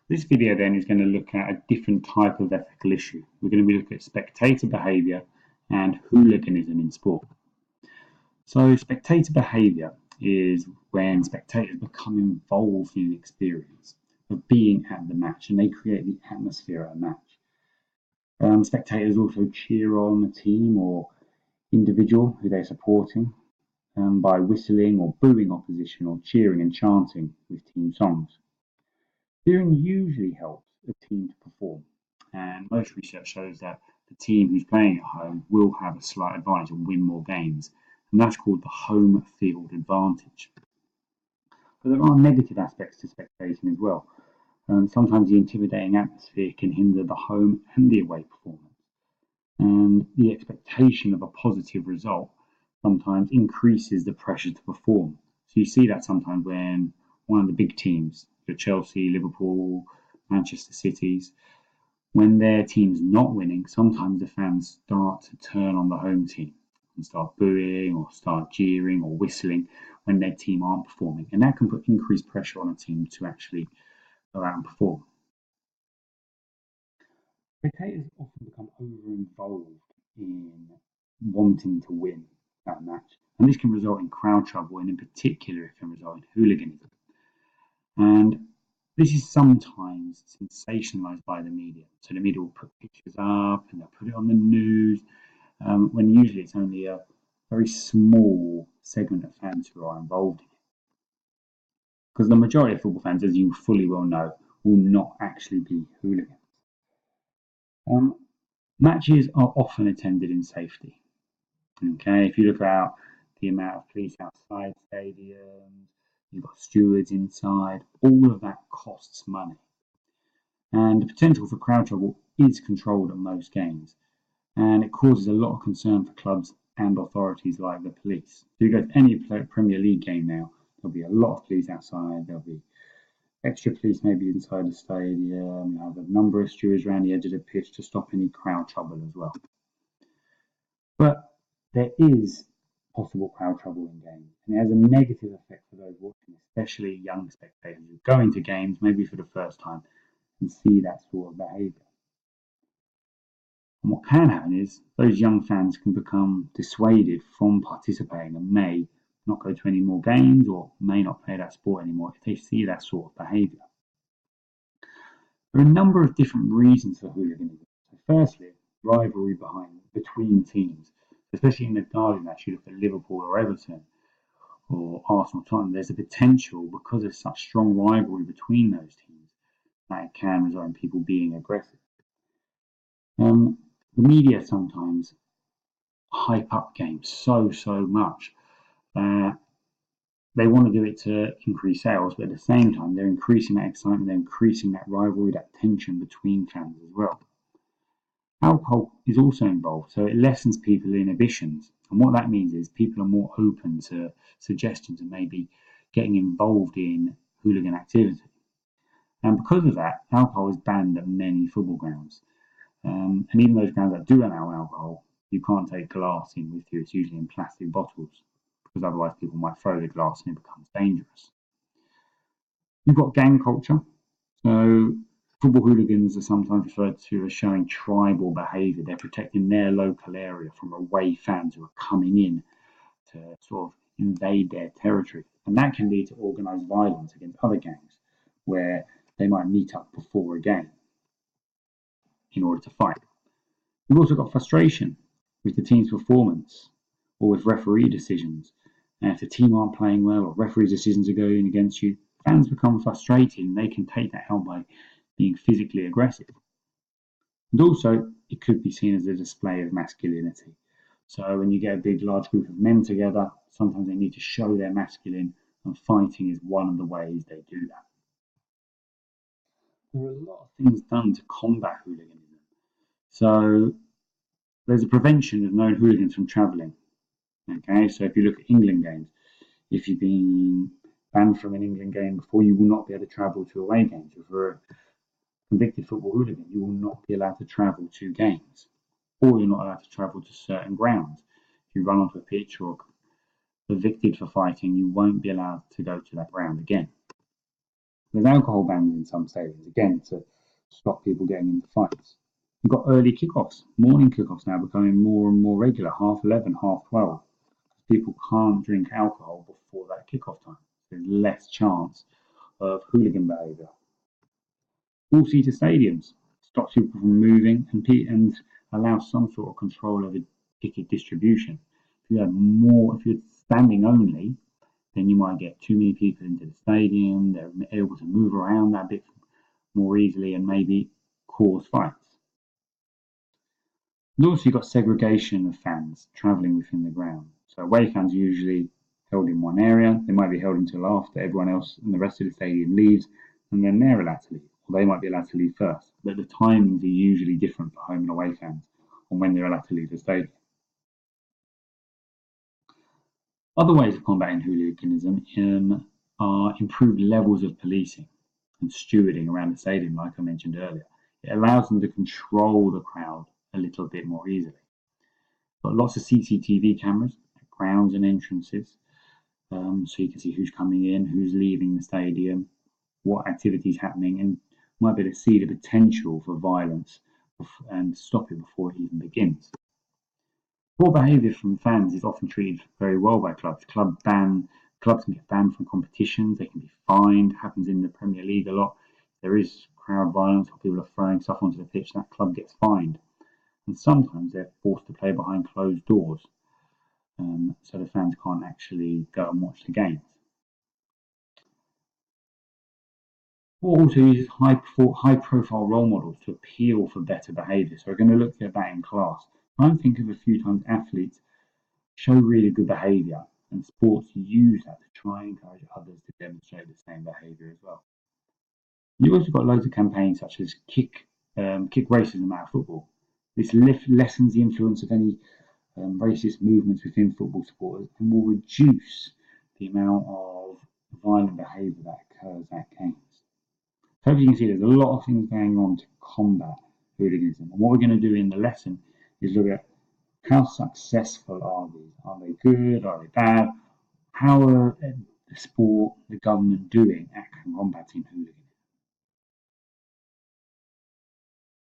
This video then is going to look at a different type of ethical issue. We're going to be looking at spectator behaviour and hooliganism in sport. So spectator behaviour is when spectators become involved in the experience of being at the match and they create the atmosphere at a match. Spectators also cheer on a team or individual who they're supporting by whistling or booing opposition or cheering and chanting with team songs. Cheering usually helps a team to perform, and most research shows that the team who's playing at home will have a slight advantage and win more games, and that's called the home field advantage. But there are negative aspects to spectating as well. Sometimes the intimidating atmosphere can hinder the home and the away performance, and the expectation of a positive result sometimes increases the pressure to perform. So you see that sometimes when one of the big teams, Chelsea, Liverpool, Manchester Cities, when their team's not winning, sometimes the fans start to turn on the home team and start booing or start jeering or whistling when their team aren't performing. And that can put increased pressure on a team to actually go out and perform. Spectators often become over-involved in wanting to win that match. And this can result in crowd trouble, and in particular, it can result in hooliganism. And this is sometimes sensationalized by the media. So the media will put pictures up and they'll put it on the news, when usually it's only a very small segment of fans who are involved in it. Because the majority of football fans, as you fully well know, will not actually be hooligans. Matches are often attended in safety. Okay, if you look at the amount of police outside stadiums, you've got stewards inside, all of that costs money. And the potential for crowd trouble is controlled at most games, and it causes a lot of concern for clubs and authorities like the police. So you go to any Premier League game now, there'll be a lot of police outside, there'll be extra police maybe inside the stadium, you have a number of stewards around the edge of the pitch to stop any crowd trouble as well. But there is possible crowd trouble in games, and it has a negative effect for those watching, especially young spectators who go into games maybe for the first time and see that sort of behaviour. And what can happen is those young fans can become dissuaded from participating and may not go to any more games or may not play that sport anymore if they see that sort of behaviour. There are a number of different reasons for hooliganism. So firstly, rivalry between teams, especially in the derby match. You look at Liverpool or Everton or Arsenal, Tottenham. There's a potential, because of such strong rivalry between those teams, that it can result in people being aggressive. The media sometimes hype up games so much that they want to do it to increase sales, but at the same time they're increasing that excitement, they're increasing that rivalry, that tension between fans as well. Alcohol is also involved, so it lessens people's inhibitions, and what that means is people are more open to suggestions and maybe getting involved in hooligan activity. And because of that, alcohol is banned at many football grounds, and even those grounds that do allow alcohol, you can't take glass in with you. It's usually in plastic bottles, because otherwise people might throw the glass and it becomes dangerous. You've got gang culture. So football hooligans are sometimes referred to as showing tribal behaviour. They're protecting their local area from away fans who are coming in to sort of invade their territory. And that can lead to organised violence against other gangs, where they might meet up before a game in order to fight. You've also got frustration with the team's performance or with referee decisions. And if the team aren't playing well or referee decisions are going against you, fans become frustrated and they can take that out by being physically aggressive. And also, it could be seen as a display of masculinity. So when you get a big, large group of men together, sometimes they need to show they're masculine, and fighting is one of the ways they do that. There are a lot of things done to combat hooliganism. So there's a prevention of known hooligans from travelling. Okay, so if you look at England games, if you've been banned from an England game before, you will not be able to travel to away games. If you're a convicted football hooligan, you will not be allowed to travel to games, or you're not allowed to travel to certain grounds. If you run onto a pitch or are evicted for fighting, you won't be allowed to go to that ground again. There's alcohol bans in some stadiums, again, to stop people getting into fights. We've got early kickoffs, morning kickoffs now becoming more and more regular, 11:30, 12:30. People can't drink alcohol before that kickoff time. There's less chance of hooligan behaviour. All-seater stadiums stops people from moving and allows some sort of control over ticket distribution. If you're standing only, then you might get too many people into the stadium. They're able to move around that bit more easily and maybe cause fights. And also, you've got segregation of fans travelling within the ground. So away fans are usually held in one area. They might be held until after everyone else and the rest of the stadium leaves, and then they're allowed to leave. Or they might be allowed to leave first. But the timings are usually different for home and away fans on when they're allowed to leave the stadium. Other ways of combating hooliganism are improved levels of policing and stewarding around the stadium, like I mentioned earlier. It allows them to control the crowd a little bit more easily. Got lots of CCTV cameras at grounds and entrances, so you can see who's coming in, who's leaving the stadium, what activities happening, and might be able to see the potential for violence and stop it before it even begins. Poor behaviour from fans is often treated very well by clubs. Clubs can get banned from competitions, they can be fined, happens in the Premier League a lot. There is crowd violence or people are throwing stuff onto the pitch, that club gets fined. And sometimes they're forced to play behind closed doors, so the fans can't actually go and watch the games. Sport also uses high-profile role models to appeal for better behaviour. So we're going to look at that in class. Try and think of a few times athletes show really good behaviour, and sports use that to try and encourage others to demonstrate the same behaviour as well. You've also got loads of campaigns such as kick racism out of football. This lessens the influence of any racist movements within football supporters and will reduce the amount of violent behaviour that occurs at games. So as you can see, there's a lot of things going on to combat hooliganism. And what we're going to do in the lesson is look at how successful are these? Are they good? Are they bad? How are the sport, the government doing at combating hooliganism?